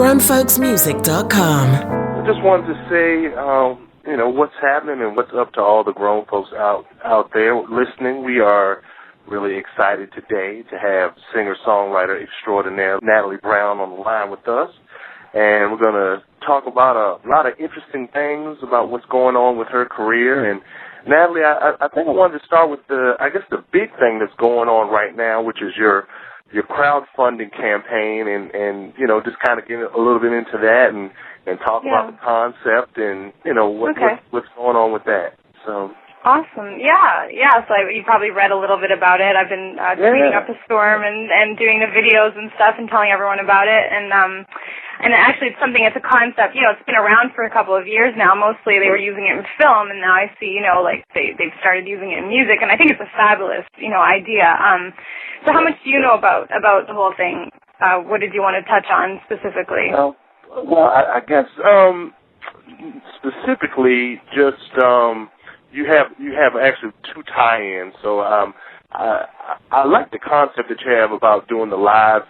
grownfolksmusic.com. I just wanted to say, what's happening and what's up to all the grown folks out there listening. We are really excited today to have singer-songwriter extraordinaire Natalie Brown on the line with us. And we're going to talk about a lot of interesting things about what's going on with her career. And Natalie, I think I wanted to start with the big thing that's going on right now, which is your crowdfunding campaign, and just kind of get a little bit into that and talk about the concept and what's going on with that. So. Awesome. Yeah. So you probably read a little bit about it. I've been tweeting up a storm and doing the videos and stuff and telling everyone about it. And actually it's a concept, it's been around for a couple of years now. Mostly they were using it in film, and now I see, they've started using it in music, and I think it's a fabulous, idea. So how much do you know about the whole thing? What did you want to touch on specifically? Well, I guess specifically just you have actually two tie-ins. So I like the concept that you have about doing the live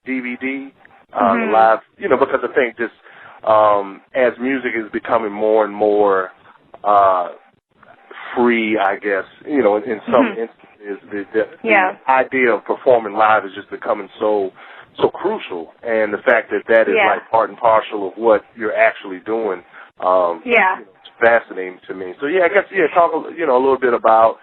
DVD, the live, because I think just as music is becoming more and more free, I guess, in some instances, the idea of performing live is just becoming so crucial, and the fact that is like part and parcel of what you're actually doing. It's fascinating to me. So I guess talk a little bit about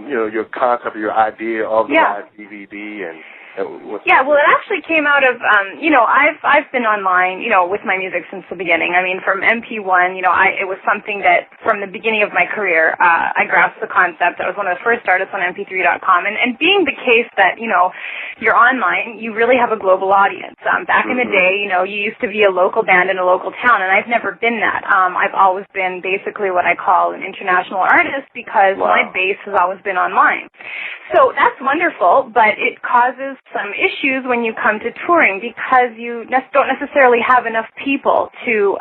your concept, your idea of the live DVD and well, it actually came out of I've been online with my music since the beginning. I mean, from MP1, it was something that from the beginning of my career I grasped the concept. I was one of the first artists on MP3.com, and being the case that you're online, you really have a global audience. Back in the day, you used to be a local band in a local town, and I've never been that. I've always been basically what I call an international artist because my base has always been online. So that's wonderful, but it causes some issues when you come to touring because you don't necessarily have enough people to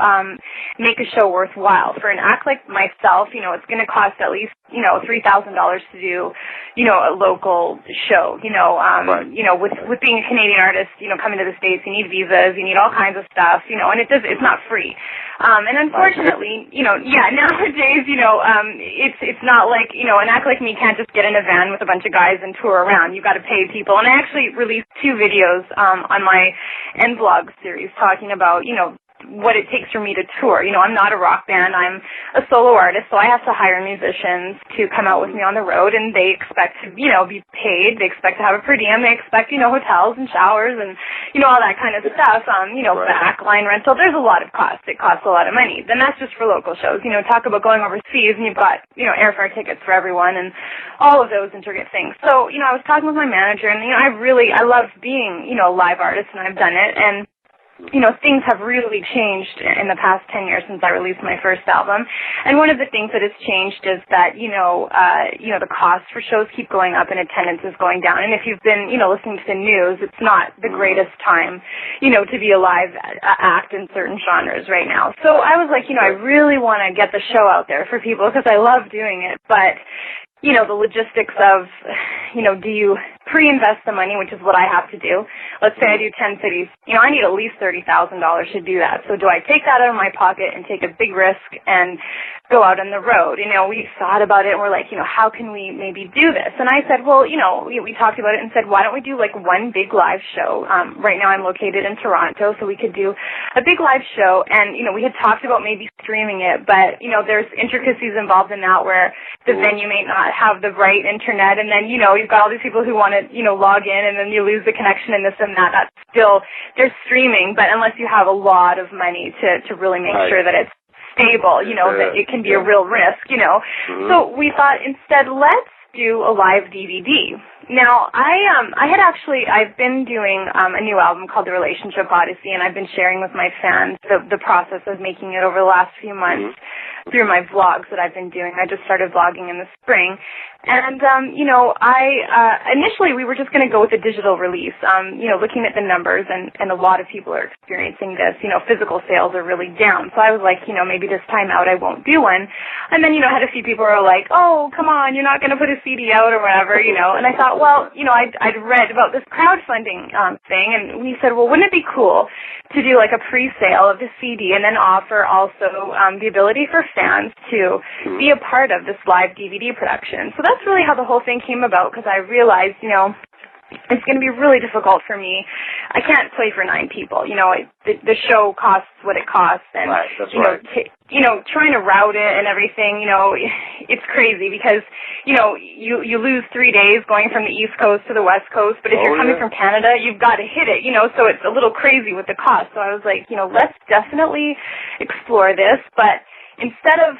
make a show worthwhile. For an act like myself, it's going to cost at least $3,000 to do a local show. With being a Canadian artist, coming to the States, you need visas, you need all kinds of stuff, and it's not free. And unfortunately, nowadays, it's not like, an act like me can't just get in a van with a bunch of guys and tour around. You got to pay people. And I actually released 2 videos on my End Vlog series talking about, what it takes for me to tour. I'm not a rock band. I'm a solo artist, so I have to hire musicians to come out with me on the road, and they expect to, be paid. They expect to have a per diem. They expect, hotels and showers and, all that kind of stuff. Backline rental. There's a lot of costs. It costs a lot of money. Then that's just for local shows. Talk about going overseas, and you've got, airfare tickets for everyone and all of those intricate things. So, I was talking with my manager, and, I love being, a live artist, and I've done it, and things have really changed in the past 10 years since I released my first album. And one of the things that has changed is that, the costs for shows keep going up and attendance is going down. And if you've been, listening to the news, it's not the greatest time, to be a live act in certain genres right now. So I was like, I really want to get the show out there for people because I love doing it. But, the logistics of, do you pre-invest the money, which is what I have to do. Let's say I do 10 cities. I need at least $30,000 to do that. So do I take that out of my pocket and take a big risk and go out on the road? We thought about it and we're like, how can we maybe do this? And I said, well, we talked about it and said, why don't we do like one big live show? Right now I'm located in Toronto, so we could do a big live show. And, we had talked about maybe streaming it, but, there's intricacies involved in that where the venue may not have the right internet. And then, you've got all these people who want to, log in and then you lose the connection and this and that. That's still, there's streaming, but unless you have a lot of money to really make sure that it's stable, that it can be a real risk, So we thought instead, let's do a live DVD. Now, I've been doing a new album called The Relationship Odyssey, and I've been sharing with my fans the process of making it over the last few months through my vlogs that I've been doing. I just started vlogging in the spring. And, initially we were just going to go with a digital release, looking at the numbers, and a lot of people are experiencing this. Physical sales are really down. So I was like, maybe this time out I won't do one. And then, I had a few people who were like, oh, come on, you're not going to put a CD out or whatever, And I thought, well, I'd read about this crowdfunding thing, and we said, well, wouldn't it be cool to do like a pre-sale of the CD and then offer also the ability for fans to be a part of this live DVD production. So that's really how the whole thing came about, because I realized, it's going to be really difficult for me. I can't play for 9 people. The show costs what it costs, and right, that's trying to route it and everything. It's crazy because you lose 3 days going from the East Coast to the West Coast, but if you're coming from Canada, you've got to hit it. So it's a little crazy with the cost. So I was like, let's definitely explore this, but instead of,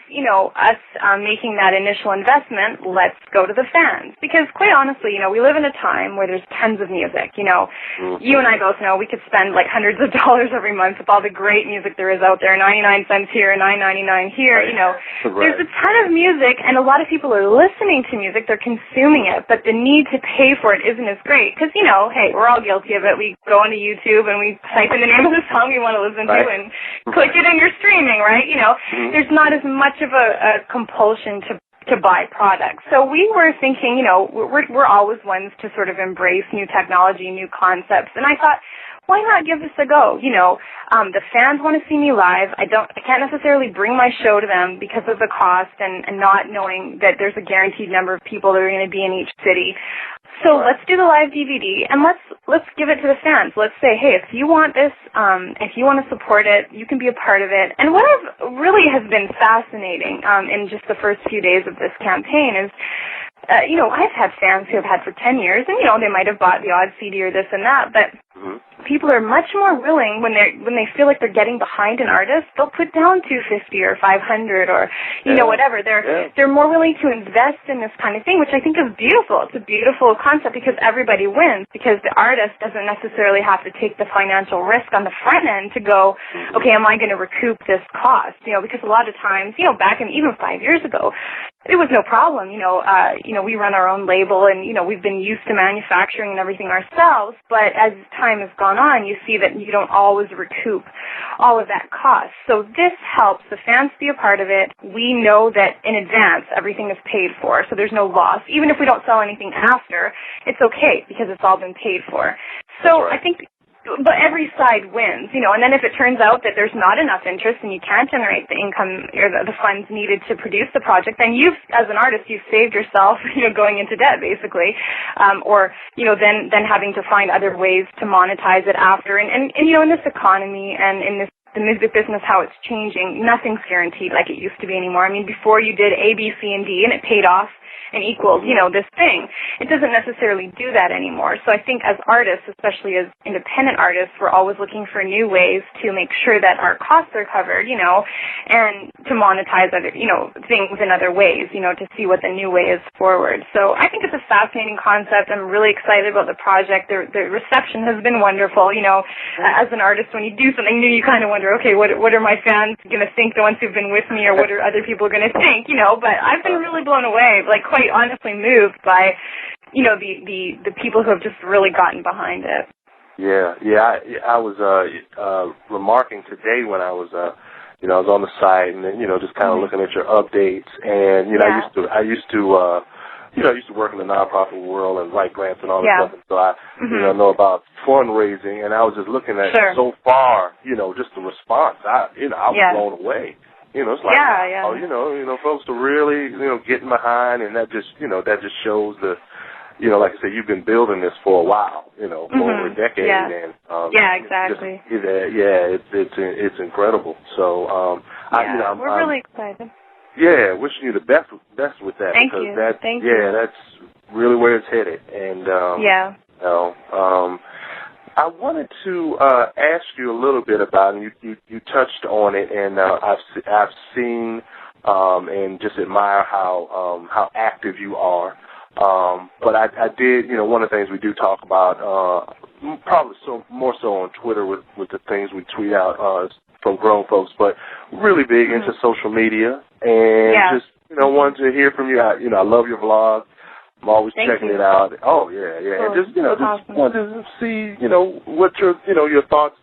us making that initial investment, let's go to the fans. Because quite honestly, we live in a time where there's tons of music. You and I both know we could spend like hundreds of dollars every month with all the great music there is out there, 99 cents here, $9.99 here. Right. There's a ton of music, and a lot of people are listening to music, they're consuming it, but the need to pay for it isn't as great. Because, hey, we're all guilty of it. We go onto YouTube and we type in the name of the song we want to listen to and click it and you're streaming, right? There's not as much of a compulsion to buy products. So we were thinking, we're always ones to sort of embrace new technology, new concepts, and I thought, why not give this a go? The fans want to see me live. I can't necessarily bring my show to them because of the cost and not knowing that there's a guaranteed number of people that are going to be in each city. So let's do the live DVD, and let's give it to the fans. Let's say, hey, if you want this, if you want to support it, you can be a part of it. And what really has been fascinating in just the first few days of this campaign is, I've had fans who have had for 10 years, and, they might have bought the odd CD or this and that, but people are much more willing when they feel like they're getting behind an artist. They'll put down $250 or $500 or whatever. They're more willing to invest in this kind of thing, which I think is beautiful. It's a beautiful concept because everybody wins, because the artist doesn't necessarily have to take the financial risk on the front end to go, okay, am I going to recoup this cost? Because a lot of times, back in even 5 years ago, it was no problem. We run our own label, and we've been used to manufacturing and everything ourselves, but as time has gone on, you see that you don't always recoup all of that cost. So this helps the fans be a part of it. We know that in advance everything is paid for, so there's no loss. Even if we don't sell anything after, it's okay because it's all been paid for. So I think, but every side wins, and then if it turns out that there's not enough interest and you can't generate the income or the funds needed to produce the project, then as an artist, you've saved yourself, going into debt basically, then having to find other ways to monetize it after. And in this economy and in the music business, how it's changing, nothing's guaranteed like it used to be anymore. I mean, before you did A, B, C, and D, and it paid off and equals, this thing. It doesn't necessarily do that anymore. So I think as artists, especially as independent artists, we're always looking for new ways to make sure that our costs are covered, and to monetize other, things in other ways, to see what the new way is forward. So I think it's a fascinating concept. I'm really excited about the project. The reception has been wonderful. As an artist, when you do something new, you kind of wonder, okay, what are my fans going to think, the ones who've been with me, or what are other people going to think, But I've been really blown away, quite honestly moved by, the people who have just really gotten behind it. Yeah. I was remarking today when I was, I was on the site and then, just kind of looking at your updates, and I used to work in the nonprofit world and write grants and all that stuff, and so I, know about fundraising, and I was just looking at so far, just the response. I was blown away. It's like, folks are really, getting behind, and that just shows the, like I said, you've been building this for a while, for over a decade, and exactly. It's incredible. So, we're really excited. Yeah, wishing you the best with that. Thank you. That's really where it's headed, and I wanted to ask you a little bit about, and you touched on it, and I've seen and just admire how active you are. But I did, one of the things we do talk about, probably more so on Twitter with the things we tweet out from grown folks, but really big into social media, and just wanted to hear from you. I love your blog. I'm always Thank checking you. it out. Oh, yeah. Cool. And just, just awesome. wanted to see, what your thoughts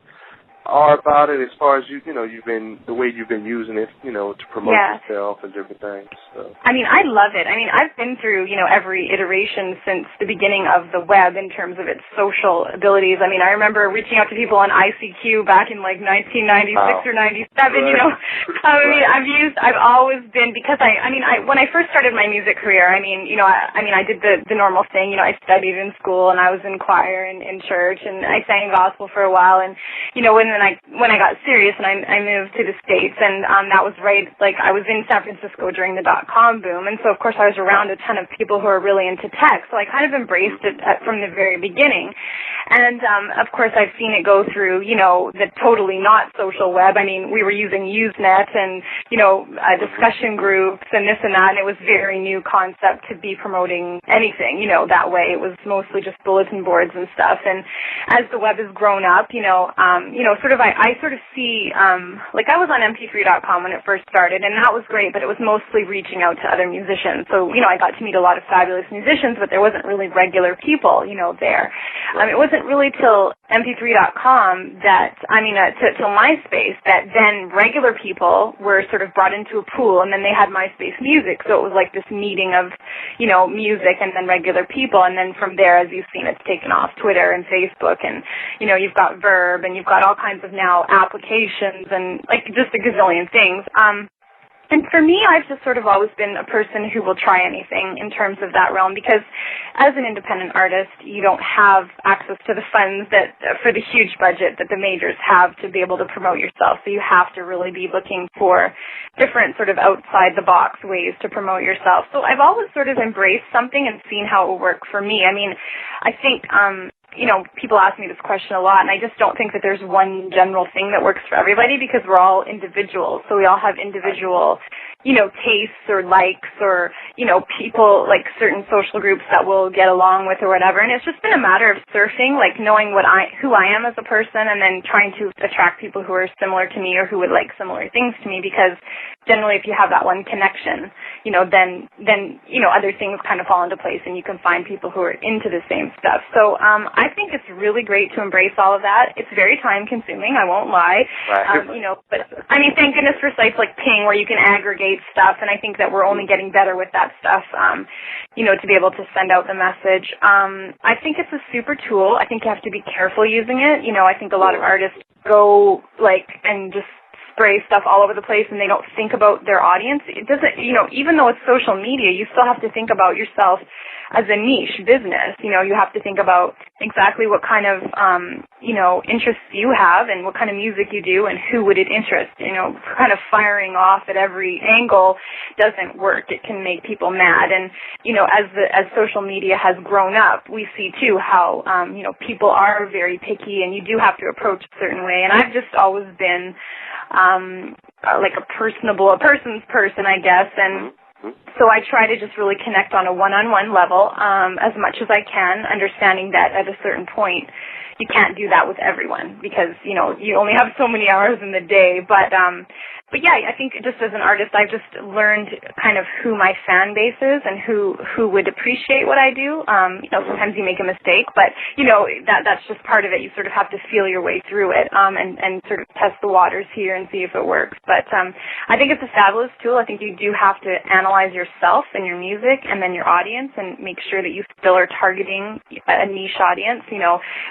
are about it as far as you've been the way you've been using it, to promote yourself and different things. So. I mean, I love it. I mean, I've been through, every iteration since the beginning of the web in terms of its social abilities. I mean, I remember reaching out to people on ICQ back in like 1996 or 97, Right. I've always been, because when I first started my music career, I did the normal thing, I studied in school and I was in choir and in church and I sang gospel for a while, and, when I got serious and I moved to the States, and that was right, like I was in San Francisco during the .com boom, and so of course I was around a ton of people who are really into tech, so I kind of embraced it from the very beginning. And of course I've seen it go through, the totally not social web. I mean, we were using Usenet and, discussion groups and this and that, and it was very new concept to be promoting anything, that way. It was mostly just bulletin boards and stuff. And as the web has grown up, I sort of see, like I was on mp3.com when it first started, and that was great, but it was mostly reaching out to other musicians. So, I got to meet a lot of fabulous musicians, but there wasn't really regular people, there. It wasn't really till mp3.com till MySpace that then regular people were sort of brought into a pool, and then they had MySpace Music. So it was like this meeting of, music and then regular people, and then from there, as you've seen, it's taken off Twitter and Facebook, and, you've got Verb, and you've got all kinds of now applications and like just a gazillion things. And for me, I've just sort of always been a person who will try anything in terms of that realm, because as an independent artist, you don't have access to the funds that for the huge budget that the majors have to be able to promote yourself. So you have to really be looking for different sort of outside the box ways to promote yourself. So I've always sort of embraced something and seen how it will work for me. I mean, I think people ask me this question a lot, and I just don't think that there's one general thing that works for everybody, because we're all individuals. So we all have individual, tastes or likes or, people, like certain social groups that we'll get along with or whatever. And it's just been a matter of surfing, like knowing who I am as a person, and then trying to attract people who are similar to me or who would like similar things to me, because generally if you have that one connection, then other things kind of fall into place and you can find people who are into the same stuff. So I think it's really great to embrace all of that. It's very time consuming, I won't lie. Right. But I mean, thank goodness for sites like Ping where you can aggregate stuff, and I think that we're only getting better with that stuff, to be able to send out the message. I think it's a super tool. I think you have to be careful using it. I think a lot of artists go and just spray stuff all over the place and they don't think about their audience. It doesn't, even though it's social media, you still have to think about yourself as a niche business. You have to think about exactly what kind of, interests you have and what kind of music you do and who would it interest. Kind of firing off at every angle doesn't work. It can make people mad. And, as social media has grown up, we see too how, people are very picky and you do have to approach a certain way. And I've just always been, like a person's person, I guess. And so I try to just really connect on a one-on-one level as much as I can, understanding that at a certain point you can't do that with everyone because, you only have so many hours in the day. But yeah, I think just as an artist, I've just learned kind of who my fan base is and who would appreciate what I do. Sometimes you make a mistake, but, that's just part of it. You sort of have to feel your way through it and sort of test the waters here and see if it works. But I think it's a fabulous tool. I think you do have to analyze yourself and your music and then your audience and make sure that you still are targeting a niche audience.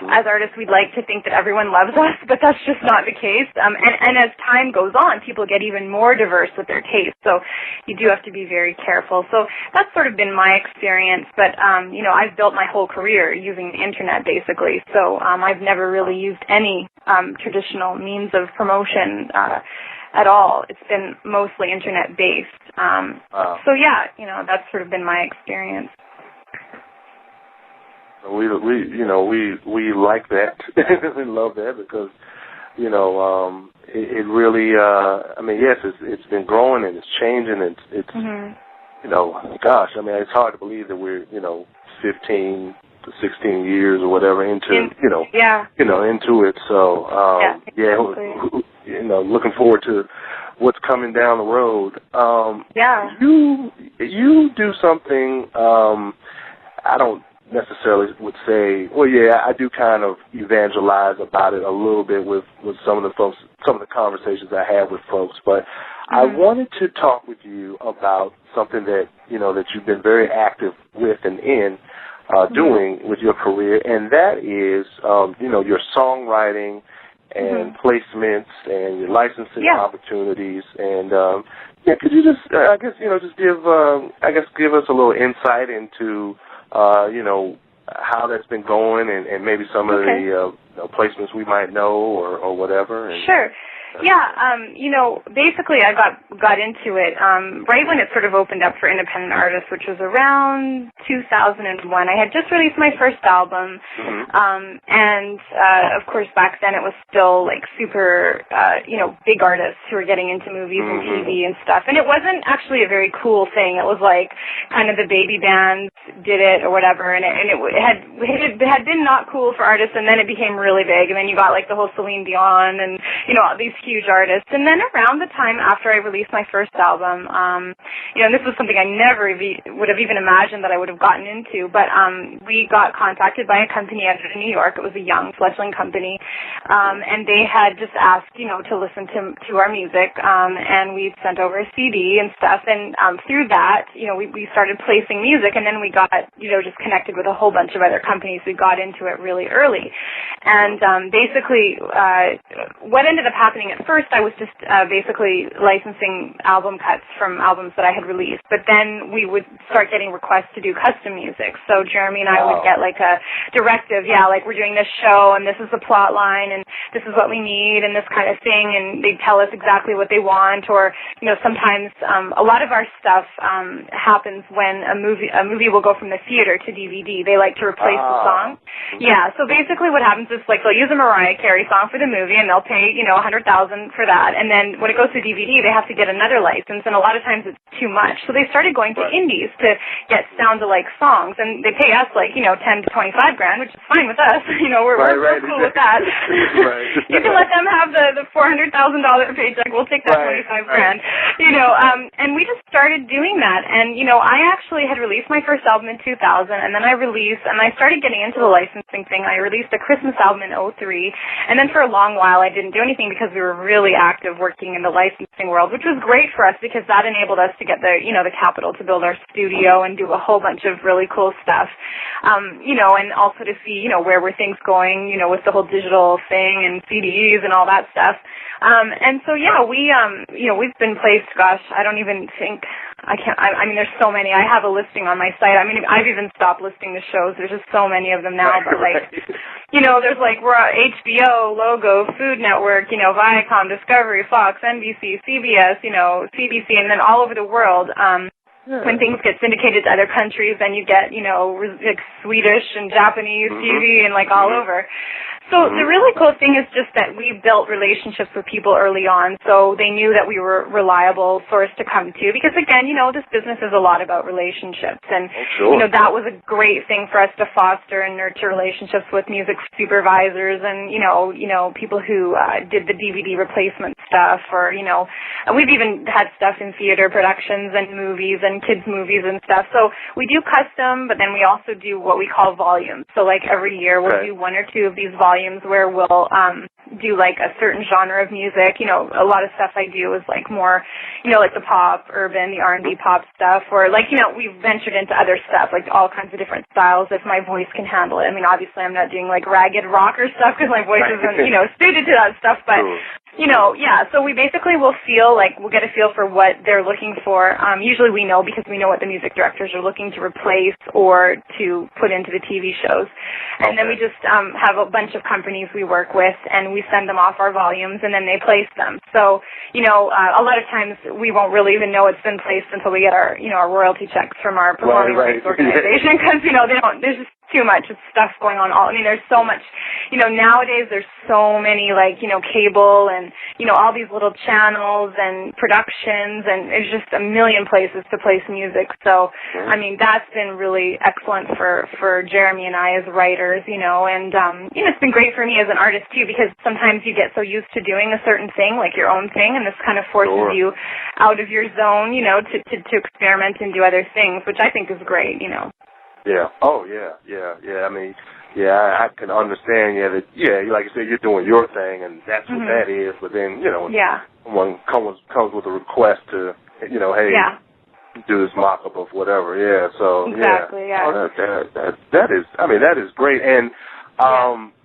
As artists, we'd like to think that everyone loves us, but that's just not the case. And as time goes on, people get even more diverse with their taste. So you do have to be very careful. So that's sort of been my experience. But, I've built my whole career using the internet, basically. So I've never really used any traditional means of promotion at all. It's been mostly internet-based. So, yeah, that's sort of been my experience. We like that. We love that because, it really, yes, it's been growing and it's changing. It's gosh, it's hard to believe that we're, 15 to 16 years or whatever into into it. So, looking forward to what's coming down the road. You do something, I don't necessarily would say, well, yeah, I do kind of evangelize about it a little bit with some of the folks, some of the conversations I have with folks, but I wanted to talk with you about something that, that you've been very active with and in doing with your career, and that is, your songwriting and placements and your licensing opportunities. And, could you just, give us a little insight into, how that's been going and maybe some of the placements we might know or whatever. And, sure. Yeah, basically I got into it right when it sort of opened up for independent artists, which was around 2001. I had just released my first album, and of course back then it was still like super, big artists who were getting into movies and TV and stuff. And it wasn't actually a very cool thing. It was like kind of the baby bands did it or whatever, and it had been not cool for artists, and then it became really big, and then you got like the whole Celine Dion and these huge artists. And then around the time after I released my first album, and this was something I never would have even imagined that I would have gotten into, but we got contacted by a company out of New York. It was a young fledgling company, and they had just asked, to listen to our music, and we sent over a CD and stuff, and through that, we started placing music, and then we got, just connected with a whole bunch of other companies. We got into it really early, and basically what ended up happening at first, I was just basically licensing album cuts from albums that I had released, but then we would start getting requests to do custom music. So Jeremy and I would get like a directive, like we're doing this show and this is the plot line and this is what we need and this kind of thing, and they'd tell us exactly what they want. Or sometimes a lot of our stuff happens when a movie will go from the theater to DVD. They like to replace the song. Yeah, so basically what happens is like they'll use a Mariah Carey song for the movie and they'll pay $100,000 for that, and then when it goes to DVD they have to get another license, and a lot of times it's too much. So they started going to indies to get sound-alike songs, and they pay us like 10 to 25 grand, which is fine with us. We're cool with that. You can let them have the $400,000 paycheck. We'll take that 25 grand. And we just started doing that. And I actually had released my first album in 2000, and then I started getting into the licensing thing. I released a Christmas album in 2003, and then for a long while I didn't do anything because we were really active working in the licensing world, which was great for us because that enabled us to get the capital to build our studio and do a whole bunch of really cool stuff. And also to see, where were things going, with the whole digital thing and CDs and all that stuff. And so, we've been placed, I don't even think, I mean, there's so many. I have a listing on my site. I mean, I've even stopped listing the shows. There's just so many of them now, but there's like we're HBO, Logo, Food Network, Viacom, Discovery, Fox, NBC, CBS, CBC, and then all over the world. When things get syndicated to other countries, then you get, like Swedish and Japanese TV and like all over. So the really cool thing is just that we built relationships with people early on, so they knew that we were a reliable source to come to. Because again, this business is a lot about relationships, and that was a great thing for us to foster and nurture relationships with music supervisors and people who did the DVD replacement stuff, or we've even had stuff in theater productions and movies and kids movies and stuff. So we do custom, but then we also do what we call volumes. So like every year we'll do one or two of these volumes where we'll do like a certain genre of music. A lot of stuff I do is like more, like the pop, urban, the R&B pop stuff, or like, we've ventured into other stuff, like all kinds of different styles if my voice can handle it. I mean, obviously I'm not doing like ragged rock or stuff because my voice isn't, suited to that stuff, but so we basically we'll get a feel for what they're looking for. Usually we know because we know what the music directors are looking to replace or to put into the TV shows. And then we just have a bunch of companies we work with, and we send them off our volumes, and then they place them. So, a lot of times we won't really even know it's been placed until we get our, our royalty checks from our performing rights organization, because, there's just too much stuff going on. There's so much, nowadays there's so many, cable and, all these little channels and productions, and there's just a million places to place music. So, that's been really excellent for Jeremy and I as writers, and, it's been great for me as an artist too, because sometimes you get so used to doing a certain thing, like your own thing, and this kind of forces you out of your zone, to experiment and do other things, which I think is great, Yeah. Oh, yeah. I mean, I can understand, that, like you said, you're doing your thing, and that's what that is. But then, someone comes with a request to, hey, do this mock-up of whatever. Yeah. So exactly. Yeah. Oh, that is. I mean, that is great. And I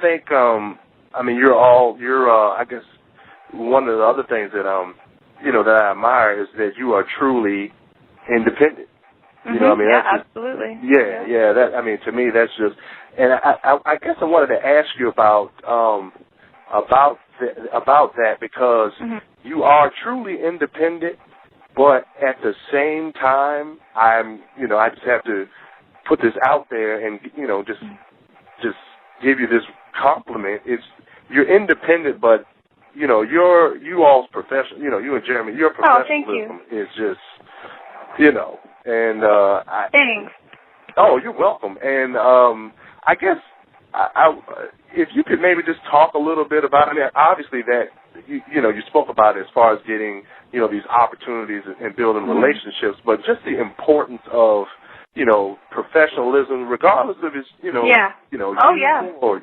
think, I guess one of the other things that that I admire is that you are truly independent. You know what I mean? Absolutely. Yeah. That, I mean, to me, that's just, and I guess I wanted to ask you about that because you are truly independent, but at the same time, I just have to put this out there and just give you this compliment. You're independent, but you all's professional. You and Jeremy, your professionalism is just, and thanks. Oh, you're welcome. And I guess if you could maybe just talk a little bit about, I mean, obviously that you spoke about it as far as getting these opportunities and building relationships, but just the importance of professionalism, regardless of its or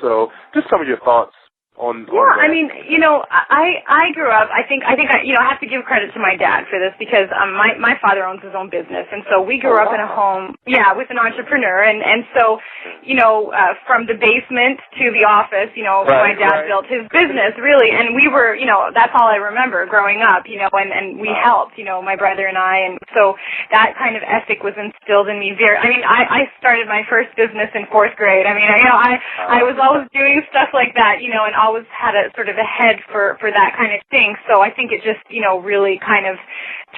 so just some of your thoughts on that. I mean, I grew up, I think I have to give credit to my dad for this because my father owns his own business, and so we grew up in a home, with an entrepreneur, and so, from the basement to the office, my dad built his business, really, and we were, that's all I remember growing up, and we helped, my brother and I, and so that kind of ethic was instilled in me I started my first business in 4th grade. I mean, I was always doing stuff like that, and always had a sort of a head for that kind of thing. So I think it just, really kind of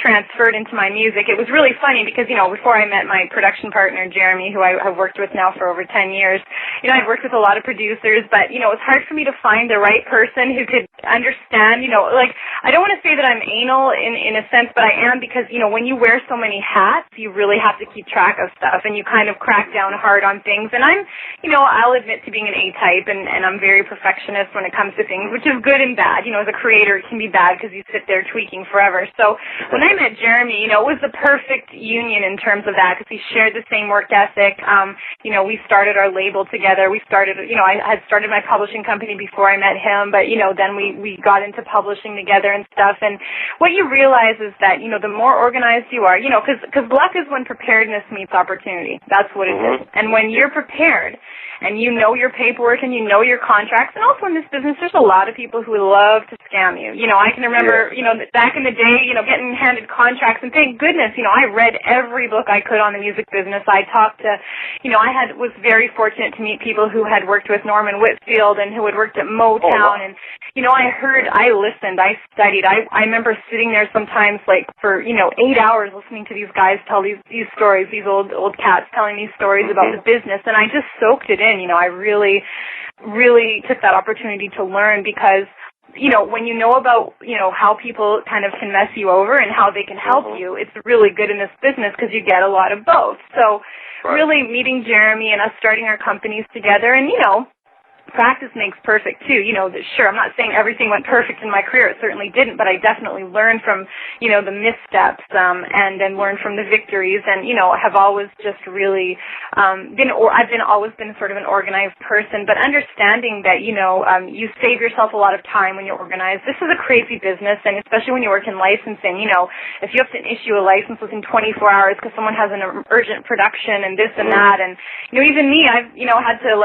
transferred into my music. It was really funny because, before I met my production partner, Jeremy, who I've worked with now for over 10 years, I've worked with a lot of producers, but, it was hard for me to find the right person who could understand, I don't want to say that I'm anal in a sense, but I am because, when you wear so many hats, you really have to keep track of stuff and you kind of crack down hard on things. And I'm, I'll admit to being an A-type and I'm very perfectionist when it comes to things, which is good and bad. As a creator, it can be bad because you sit there tweaking forever. So when I met Jeremy, it was the perfect union in terms of that because we shared the same work ethic. We started our label together. We started, I had started my publishing company before I met him, but, then we got into publishing together and stuff. And what you realize is that, the more organized you are, because luck is when preparedness meets opportunity. That's what it is. And when you're prepared and you know your paperwork and you know your contracts, and also in this business, there's a lot of people who love to scam you. I can remember, back in the day, getting handed contracts, and thank goodness, I read every book I could on the music business. I talked to, was very fortunate to meet people who had worked with Norman Whitfield and who had worked at Motown, and, I listened, I studied. I remember sitting there sometimes, for, 8 hours listening to these guys tell these stories, these old cats telling these stories about the business, and I just soaked it in. I really, really took that opportunity to learn because, when you know about, how people kind of can mess you over and how they can help you, it's really good in this business because you get a lot of both. So really meeting Jeremy and us starting our companies together and, practice makes perfect too. Sure, I'm not saying everything went perfect in my career. It certainly didn't, but I definitely learned from, the missteps, and then learned from the victories, and, have always just really, I've always been sort of an organized person, but understanding that, you save yourself a lot of time when you're organized. This is a crazy business, and especially when you work in licensing, if you have to issue a license within 24 hours because someone has an urgent production and this and that, and, even me, I've, had to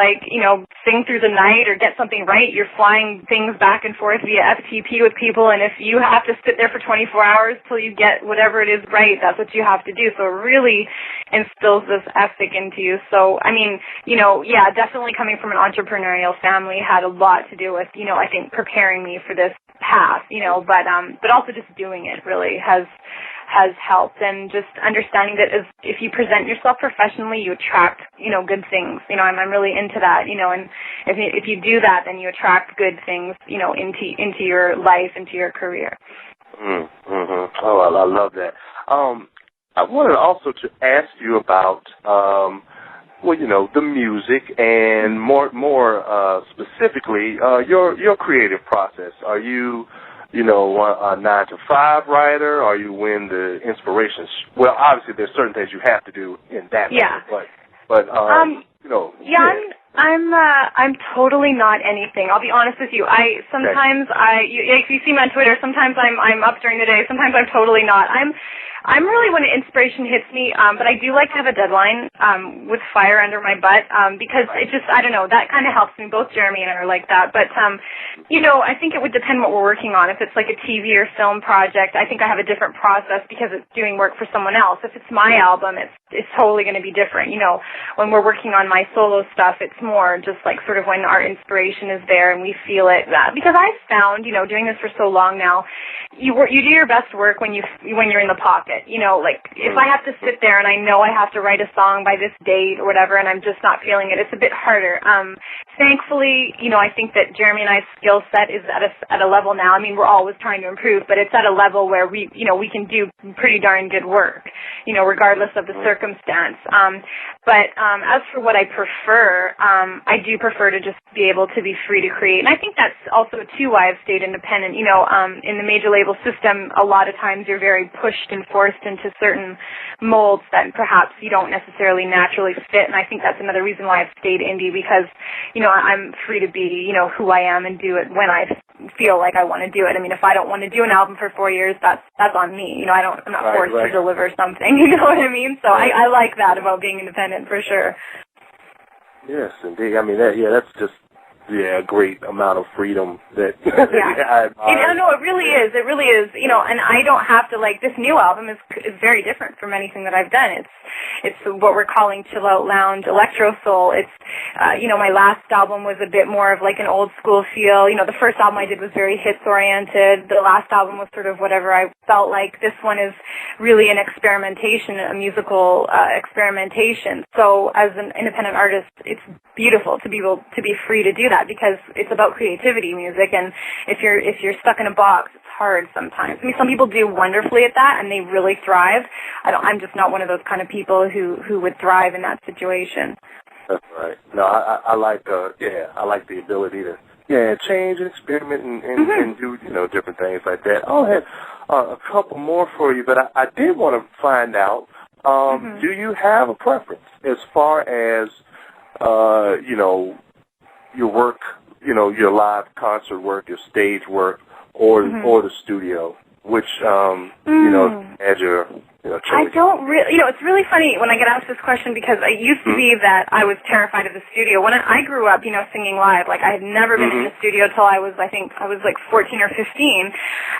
sing through the night or get something right. You're flying things back and forth via FTP with people, and if you have to sit there for 24 hours till you get whatever it is right, that's what you have to do. So it really instills this ethic into you. So, definitely coming from an entrepreneurial family had a lot to do with, I think preparing me for this path, but also just doing it really has helped, and just understanding that if you present yourself professionally, you attract, good things. I'm really into that, and if you do that, then you attract good things, into your life, into your career. Oh, I love that. I wanted also to ask you about, the music and more specifically, your creative process. Are you a 9-to-5 writer, or you win the inspiration? Well, obviously there's certain things you have to do in that matter, but I'm totally not anything. I'll be honest with you. If you see me on Twitter, sometimes I'm up during the day, sometimes I'm totally not. I'm really when inspiration hits me, but I do like to have a deadline with fire under my butt because it just, I don't know, that kind of helps me. Both Jeremy and I are like that. But, I think it would depend what we're working on. If it's like a TV or film project, I think I have a different process because it's doing work for someone else. If it's my album, it's totally going to be different. When we're working on my solo stuff, it's more just like sort of when our inspiration is there and we feel it. Because I've found, doing this for so long now, you do your best work when you're in the pocket. If I have to sit there and I know I have to write a song by this date or whatever and I'm just not feeling it, it's a bit harder. Thankfully, I think that Jeremy and I's skill set is at a level now. I mean, we're always trying to improve, but it's at a level where we can do pretty darn good work, regardless of the circumstance. But as for what I prefer, I do prefer to just be able to be free to create. And I think that's also, too, why I've stayed independent. In the major label system, a lot of times you're very pushed and forced into certain molds that perhaps you don't necessarily naturally fit. And I think that's another reason why I've stayed indie because, I'm free to be, who I am and do it when I feel like I want to do it. I mean, if I don't want to do an album for 4 years, that's on me. I'm not forced to deliver something. You know what I mean? So I like that about being independent for sure. Yes, indeed. I mean, that's just a great amount of freedom that I admire. No, it really is. It really is. And I don't have to this new album is very different from anything that I've done. It's what we're calling chill out lounge electro soul. It's my last album was a bit more of like an old school feel. The first album I did was very hits oriented. The last album was sort of whatever I felt like. This one is really an experimentation, a musical experimentation. So as an independent artist, it's beautiful to be able to be free to do that because it's about creativity, music, and if you're stuck in a box, it's hard sometimes. I mean, some people do wonderfully at that and they really thrive. I'm just not one of those kind of people who would thrive in that situation. That's right. No, I like I like the ability to change and experiment and do different things like that. I'll have a couple more for you, but I did want to find out do you have a preference as far as your work, your live concert work, your stage work, or the studio, which as your choice? I don't really, it's really funny when I get asked this question because it used to be that I was terrified of the studio. When I grew up, singing live, I had never been in a studio till I was 14 or 15,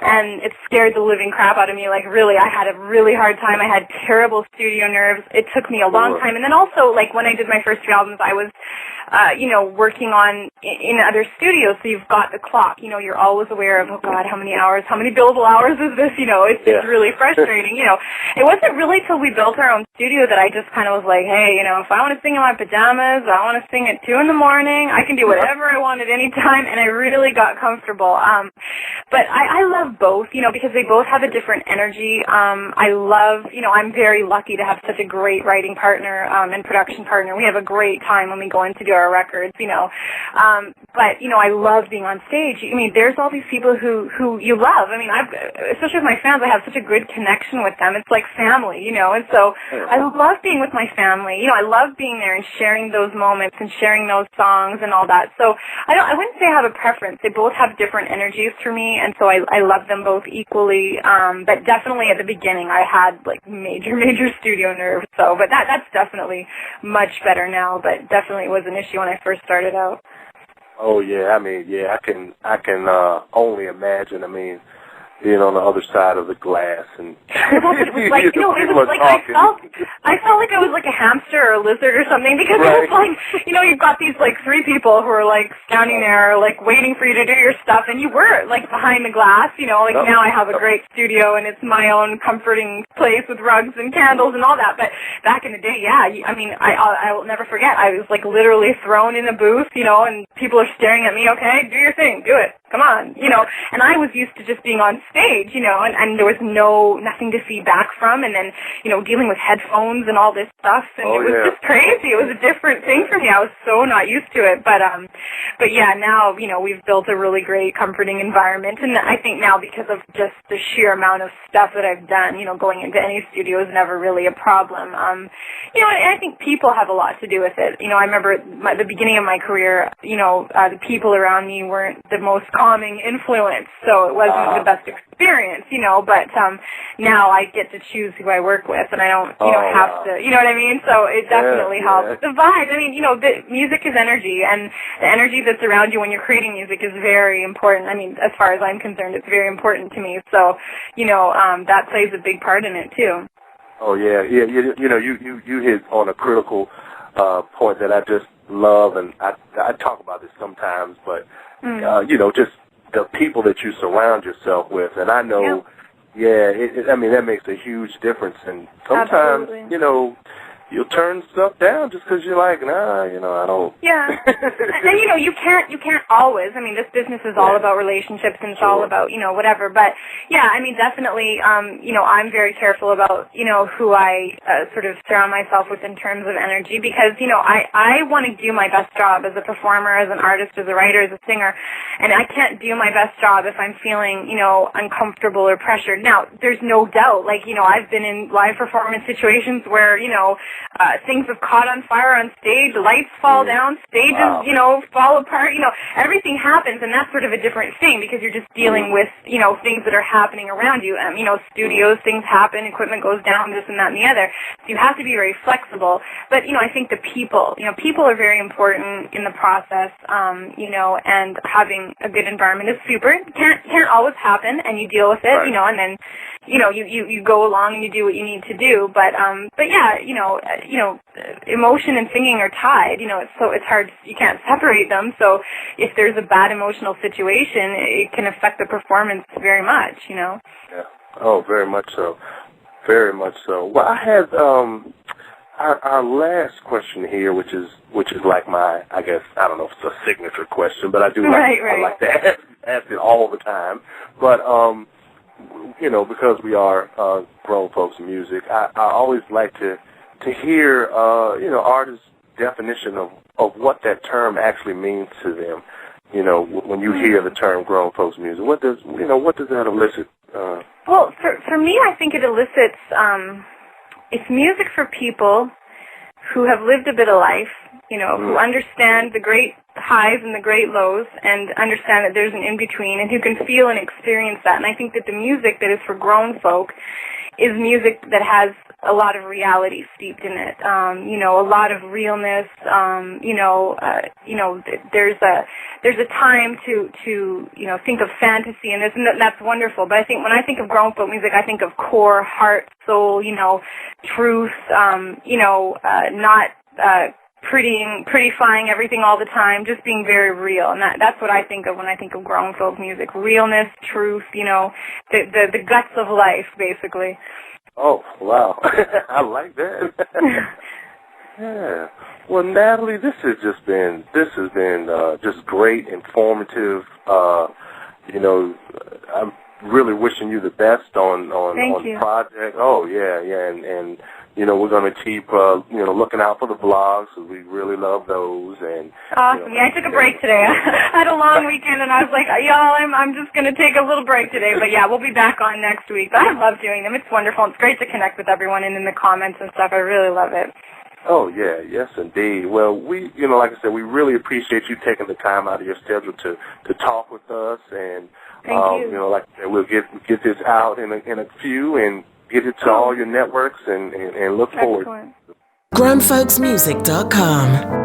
and it scared the living crap out of me. Really, I had a really hard time. I had terrible studio nerves. It took me a long time. And then also, when I did my first 3 albums, I was, working on in other studios, so you've got the clock. You're always aware of, oh, God, how many billable hours is this? It's really frustrating, It wasn't really till we built our own studio that I just kind of was like, hey, if I want to sing in my pajamas, I want to sing at 2 in the morning, I can do whatever I want at any time, and I really got comfortable. But I love both, because they both have a different energy. I love, I'm very lucky to have such a great writing partner and production partner. We have a great time when we go in to do our records, But, I love being on stage. There's all these people who you love. Especially with my fans, I have such a good connection with them. It's like family, and so I love being with my family. I love being there and sharing those moments and sharing those songs and all that. So I wouldn't say I have a preference. They both have different energies for me, and so I love them both equally. But definitely at the beginning, I had major studio nerves. So, but that's definitely much better now. But definitely was an issue when I first started out. Oh yeah, I can only imagine. Being on the other side of the glass and it was like I felt like I was like a hamster or a lizard or something because it was like you've got these 3 people who are standing there waiting for you to do your stuff, and you were behind the glass, now I have a great studio and it's my own comforting place with rugs and candles and all that. But back in the day, I will never forget. I was literally thrown in a booth, and people are staring at me. Okay, do your thing, do it. come on, and I was used to just being on stage, and there was nothing to feed back from, and then, dealing with headphones and all this stuff, and it was just crazy. It was a different thing for me. I was so not used to it, but yeah, now, we've built a really great, comforting environment, and I think now because of just the sheer amount of stuff that I've done, going into any studio is never really a problem. And I think people have a lot to do with it. I remember at the beginning of my career, the people around me weren't the most calming influence, so it wasn't the best experience, but now I get to choose who I work with, and I don't, have to, you know what I mean? So it definitely helps. The vibe, the music is energy, and the energy that's around you when you're creating music is very important. As far as I'm concerned, it's very important to me. So, that plays a big part in it too. Oh yeah. You hit on a critical point that I just love, and I talk about this sometimes, but just the people that you surround yourself with, and I know, that makes a huge difference. And sometimes, you'll turn stuff down just because you're like, nah, I don't. Yeah. And, you can't always. This business is all about relationships, and it's all about, whatever. But, yeah, definitely, I'm very careful about, who I sort of surround myself with in terms of energy, because, I want to do my best job as a performer, as an artist, as a writer, as a singer, and I can't do my best job if I'm feeling, uncomfortable or pressured. Now, there's no doubt, I've been in live performance situations where, things have caught on fire on stage, lights fall down, stages, fall apart, everything happens, and that's sort of a different thing because you're just dealing with, things that are happening around you. Studios, things happen, equipment goes down, this and that and the other. So you have to be very flexible. But, I think the people are very important in the process, and having a good environment is super. It can't always happen, and you deal with it, and then, you go along and you do what you need to do. But yeah, emotion and singing are tied. It's hard. You can't separate them. So if there's a bad emotional situation, it can affect the performance very much. Yeah. Oh, very much so. Very much so. Well, I have our last question here, which is like my, I guess, I don't know if it's a signature question, but I do I like to ask it all the time. But because we are grown folks music, I always like to hear, artists' definition of what that term actually means to them. When you hear the term grown folks music, what does that elicit? Well, for me, I think it elicits, it's music for people who have lived a bit of life, who understand the great highs and the great lows, and understand that there's an in-between, and who can feel and experience that. And I think that the music that is for grown folk is music that has a lot of reality steeped in it, a lot of realness, there's a time to think of fantasy in this, and that's wonderful. But I think when I think of grown folk music, I think of core, heart, soul, truth, not prettifying everything all the time, just being very real. And that's what I think of when I think of grown folk music. Realness, truth, the guts of life, basically. Oh, wow. I like that. Yeah. Well, Natalie, this has been just great, informative. I'm really wishing you the best on the project. Oh, yeah, and we're going to keep, looking out for the blogs, because we really love those. And awesome. I took a break today. I had a long weekend, and I was like, y'all, I'm just going to take a little break today. But, yeah, we'll be back on next week. But I love doing them. It's wonderful. It's great to connect with everyone and in the comments and stuff. I really love it. Oh, yeah. Yes, indeed. Well, we, like I said, we really appreciate you taking the time out of your schedule to talk with us. And, thank you. Like I said, we'll get this out in a few and get it to all your networks and look forward. GrownFolksMusic.com